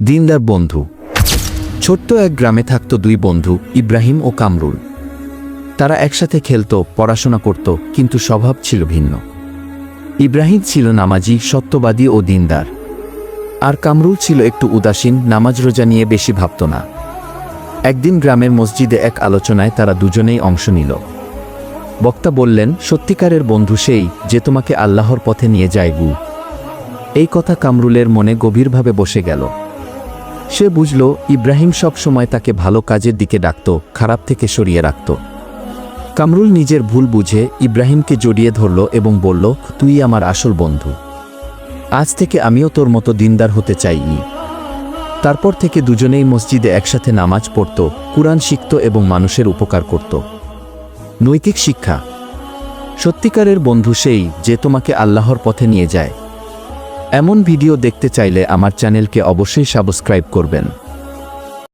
দিনদার বন্ধু। ছোট্ট এক গ্রামে থাকত দুই বন্ধু, ইব্রাহিম ও কামরুল। তারা একসাথে খেলত, পড়াশোনা করত, কিন্তু স্বভাব ছিল ভিন্ন। ইব্রাহিম ছিল নামাজি, সত্যবাদী ও দিনদার, আর কামরুল ছিল একটু উদাসীন, নামাজ রোজা নিয়ে বেশি ভাবত না। একদিন গ্রামের মসজিদে এক আলোচনায় তারা দুজনেই অংশ নিল। বক্তা বললেন, সত্যিকারের বন্ধু সেই যে তোমাকে আল্লাহর পথে নিয়ে যায় গু। এই কথা কামরুলের মনে গভীরভাবে বসে গেল। সে বুঝল, ইব্রাহিম সব সময় তাকে ভালো কাজের দিকে ডাকত, খারাপ থেকে সরিয়ে রাখত। কামরুল নিজের ভুল বুঝে ইব্রাহিমকে জড়িয়ে ধরল এবং বলল, তুই আমার আসল বন্ধু। আজ থেকে আমিও তোর মতো দিনদার হতে চাই। তারপর থেকে দুজনেই মসজিদে একসাথে নামাজ পড়ত, কুরআন শিখত এবং মানুষের উপকার করত। নৈতিক শিক্ষা: সত্যিকারের বন্ধু সেই যে তোমাকে আল্লাহর পথে নিয়ে যায়। এমন ভিডিও দেখতে চাইলে আমার চ্যানেলকে অবশ্যই সাবস্ক্রাইব করবেন।